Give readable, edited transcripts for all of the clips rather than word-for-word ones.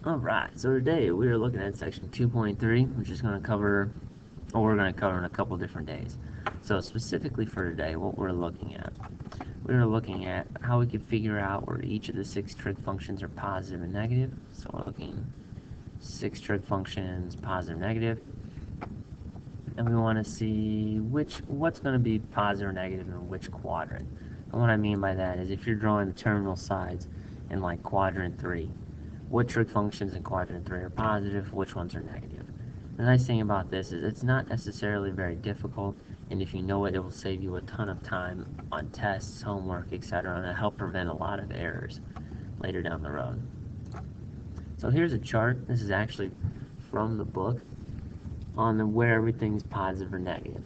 Alright, so today we are looking at section 2.3, which is going to cover, or we're going to cover in a couple different days. So specifically for today, what we're looking at how we can figure out where each of the 6 trig functions are positive and negative. So we're looking 6 trig functions, positive, negative, and we want to see what's going to be positive or negative in which quadrant. And what I mean by that is if you're drawing the terminal sides in like quadrant 3, what trig functions in quadrant 3 are positive, which ones are negative. The nice thing about this is it's not necessarily very difficult, and if you know it, it will save you a ton of time on tests, homework, etc., and it'll help prevent a lot of errors later down the road. So here's a chart. This is actually from the book on where everything's positive or negative.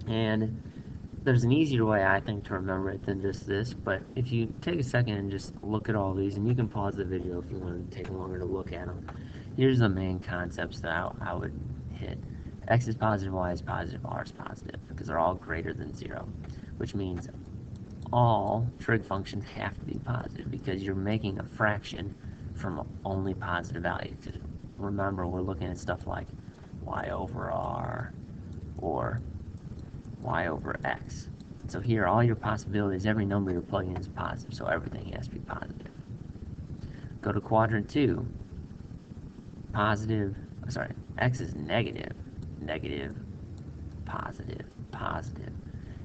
And there's an easier way, I think, to remember it than just this, but if you take a second and just look at all these, and you can pause the video if you want to take longer to look at them. Here's the main concepts that I would hit. X is positive, Y is positive, R is positive, because they're all greater than 0, which means all trig functions have to be positive because you're making a fraction from only positive values. Because remember, we're looking at stuff like Y over R or Y over X. So here, all your possibilities, every number you're plugging in is positive, so everything has to be positive. Go to quadrant 2. X is negative, negative, positive, positive.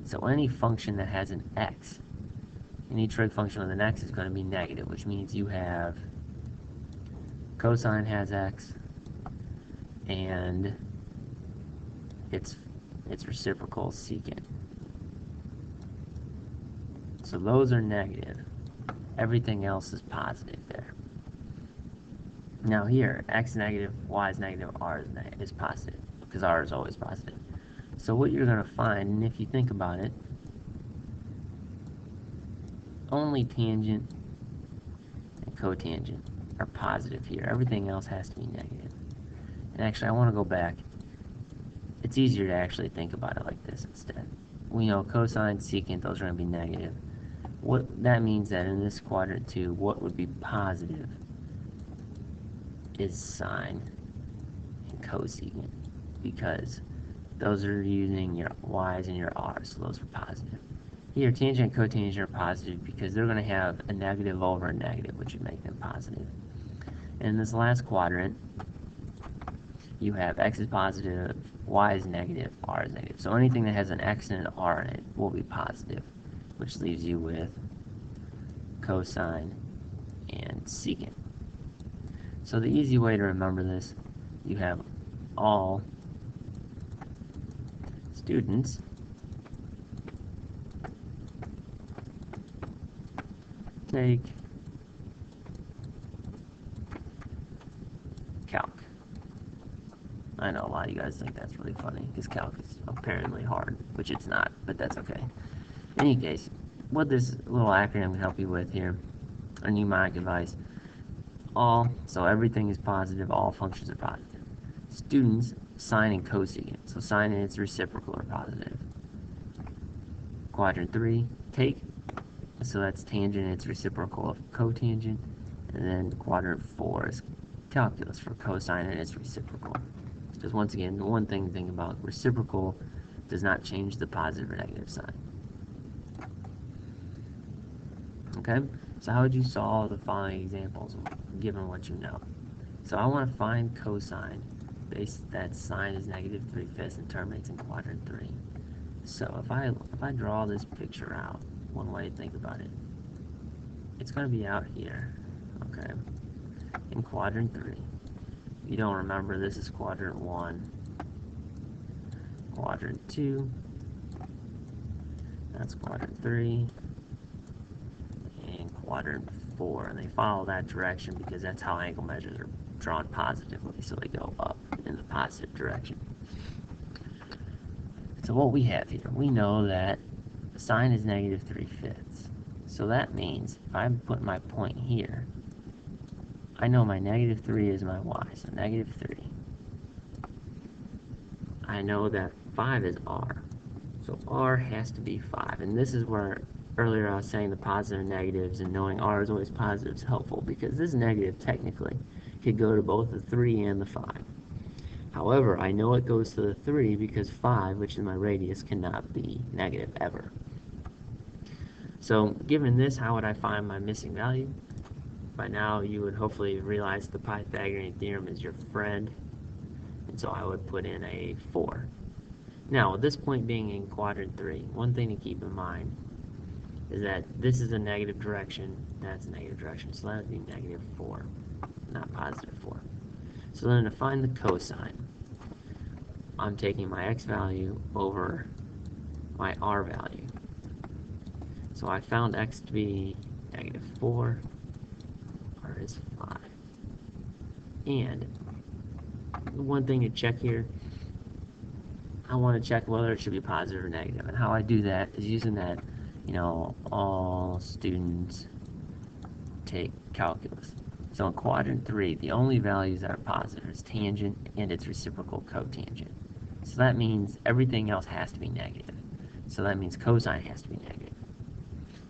So any function that has an X, any trig function with an X is going to be negative, which means you have cosine has X, and its reciprocal secant. So those are negative. Everything else is positive there. Now here, X is negative, Y is negative, R is positive, because R is always positive. So what you're going to find, and if you think about it, only tangent and cotangent are positive here. Everything else has to be negative. And actually, I want to go back. It's easier to actually think about it like this instead. We know cosine, secant, those are going to be negative. What that means that in this quadrant 2, what would be positive is sine and cosecant, because those are using your y's and your r's, so those are positive. Here, tangent and cotangent are positive because they're going to have a negative over a negative, which would make them positive. And in this last quadrant, you have x is positive, y is negative, r is negative. So anything that has an x and an r in it will be positive, which leaves you with cosine and secant. So the easy way to remember this, you have all students take calc. I know a lot of you guys think that's really funny because calc is apparently hard, which it's not, but that's okay. In any case, what this little acronym can help you with here, a mnemonic device, all, so everything is positive, all functions are positive. Students, sine and cosecant, so sine and its reciprocal are positive. Quadrant 3, take, so that's tangent and its reciprocal of cotangent. And then quadrant 4 is calculus for cosine and its reciprocal. Because once again, the one thing to think about, reciprocal does not change the positive or negative sign. Okay, so how would you solve the following examples given what you know? So I want to find cosine based that sine is negative 3/5 and terminates in quadrant 3. So if I draw this picture out, one way to think about it, it's going to be out here, okay, in quadrant 3. If you don't remember, this is quadrant 1, quadrant 2, that's quadrant 3, and quadrant 4, and they follow that direction because that's how angle measures are drawn positively, so they go up in the positive direction. So what we have here, we know that sine is negative 3/5. So that means if I put my point here, I know my negative 3 is my y, so negative 3. I know that 5 is r, so r has to be 5, and this is where earlier I was saying the positive and negatives, and knowing R is always positive is helpful because this negative technically could go to both the 3 and the 5. However, I know it goes to the 3 because 5, which is my radius, cannot be negative ever. So given this, how would I find my missing value? By now you would hopefully realize the Pythagorean theorem is your friend, and so I would put in a 4. Now, at this point being in quadrant 3, one thing to keep in mind is that this is a negative direction, that's a negative direction, so that would be negative 4, not positive 4. So then to find the cosine, I'm taking my x value over my r value. So I found x to be negative 4, r is 5. And one thing to check here, I want to check whether it should be positive or negative. And how I do that is using that, all students take calculus. So in quadrant 3, the only values that are positive is tangent and its reciprocal cotangent. So that means everything else has to be negative. So that means cosine has to be negative.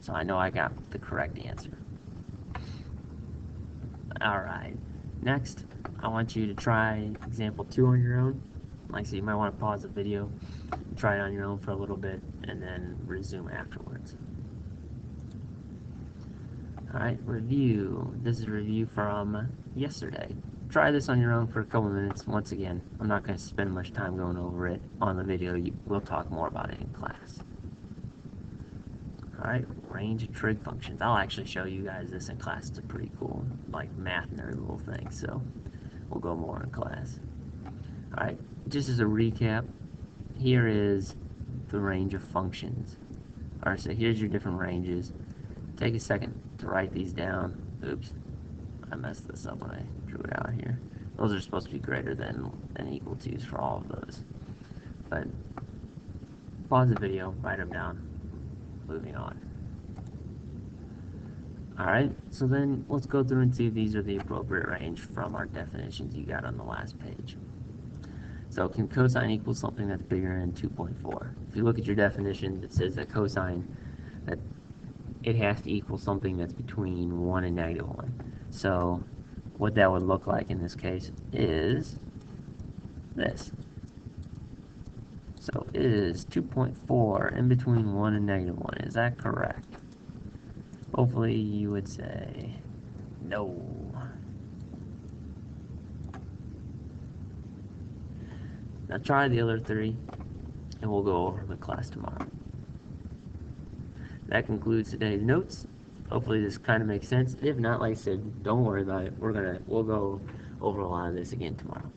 So I know I got the correct answer. Alright, next I want you to try example 2 on your own. Like I said, you might want to pause the video, try it on your own for a little bit, and then resume afterwards. Alright, review. This is a review from yesterday. Try this on your own for a couple minutes. Once again, I'm not going to spend much time going over it on the video. We'll talk more about it in class. Alright, range of trig functions. I'll actually show you guys this in class. It's a pretty cool, math nerd little thing, so we'll go more in class. Alright, just as a recap, here is the range of functions. Alright, so here's your different ranges. Take a second to write these down. Oops, I messed this up when I drew it out here. Those are supposed to be greater than and equal to for all of those. But pause the video, write them down. Moving on. Alright, so then let's go through and see if these are the appropriate range from our definitions you got on the last page. So can cosine equal something that's bigger than 2.4? If you look at your definition, it says that cosine, that it has to equal something that's between 1 and negative 1. So what that would look like in this case is this. So is 2.4 in between 1 and negative 1. Is that correct? Hopefully you would say no. Now try the other 3, and we'll go over them in class tomorrow. That concludes today's notes. Hopefully this kind of makes sense. If not, like I said, don't worry about it. We'll go over a lot of this again tomorrow.